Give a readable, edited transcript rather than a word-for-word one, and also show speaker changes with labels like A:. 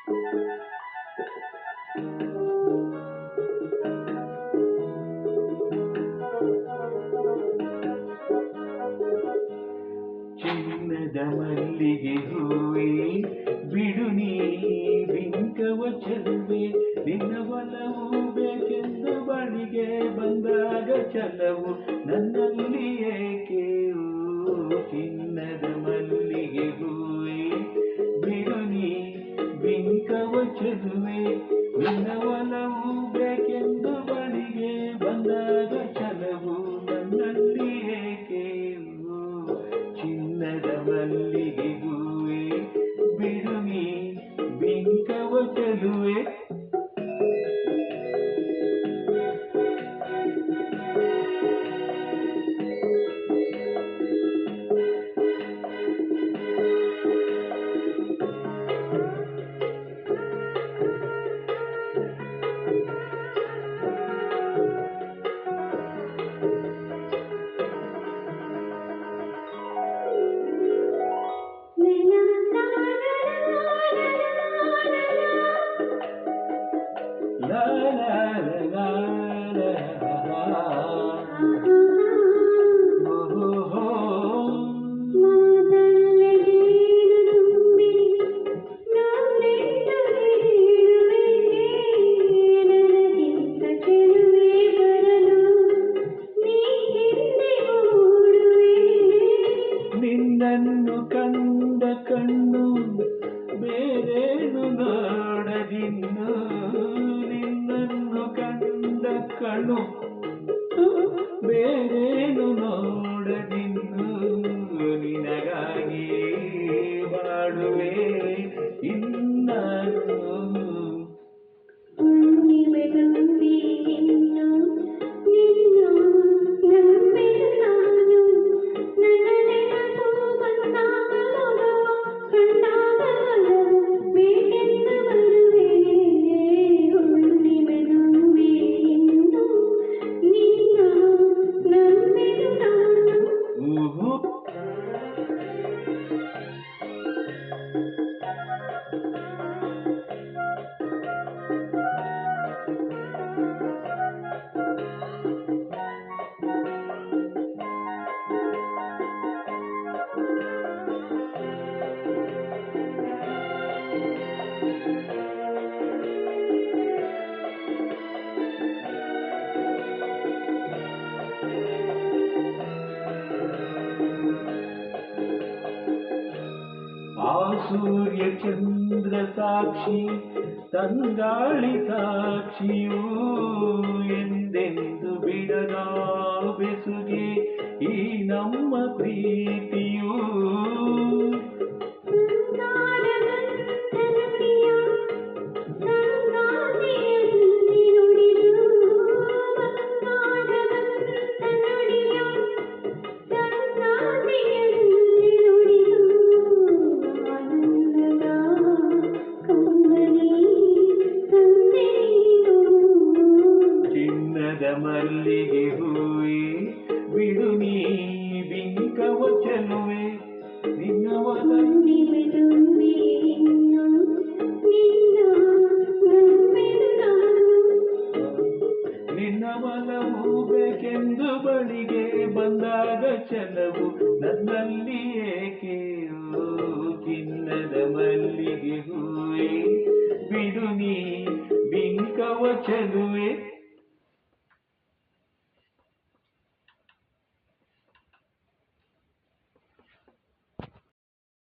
A: ಚಿನ್ನದ ಮಲ್ಲಿಗೆ ಹೂವೇ ಬಿಡು ನೀ ಬಿಂಕವ ಚೆಲುವೆ, ನಿನ್ನ ಒಲವು ಬೇಕೆಂದು ಬಳಿಗೆ ಬಂದಾಗ ಚಲವು ನನ್ನಲ್ಲಿ ಏಕೆ? ಚಿನ್ನದ ಮಲ್ಲಿಗೆ ಹೂವೇ ಬಿಡು ನೀ ಬಿಂಕವ ಚೆಲುವೆ, ನಿನ್ನ ಒಲವು ಬೇಕೆಂದು ಬಳಿಗೆ ಬಂದಾಗ ಚಲವು ನನ್ನಲ್ಲಿ ಏಕೆ? ಚಿನ್ನದ ಮಲ್ಲಿಗೆ ಹೂವೇ ಬಿಡು ನೀ ಬಿಂಕವ ಚೆಲುವೆ. La la la la la la. Oh oh ನಿನ್ನನ್ನು ಕಂಡ ಕಣ್ಣು ಬೇರೇನು ನೋಡದಿನ್ನು, ನಿನ್ನನ್ನು ಕಂಡ ಕಣ್ಣು ಬೇರೇನು ನೋಡದಿನ್ನು, ನಿನಗಾಗಿ ಬಾಡುವೆ ಇನ್ನಾರು. ಆ ಸೂರ್ಯ ಚಂದ್ರ ಸಾಕ್ಷಿ ತಂಗಾಳಿ ಸಾಕ್ಷಿಯೂ ಎಂದೆಂದು ಬಿಡದ ಬೆಸುಗೆ ಈ ನಮ್ಮ ಪ್ರೀತಿಯೂ. ಮಲ್ಲಿಗೆ ಹೂವೇ ಬಿಡು ನೀ ಬಿಂಕವ ಚೆಲುವೆ, ನಿನ್ನ ಒಲವು ಬೇಕೆಂದು ಬಳಿಗೆ ಬಂದಾಗ ಚಲವು ನನ್ನಲ್ಲಿ ಏಕೆ? ಚಿನ್ನದ ಮಲ್ಲಿಗೆ ಹೂವೇ ಬಿಡು ನೀ ಬಿಂಕವ ಚೆಲುವೆ.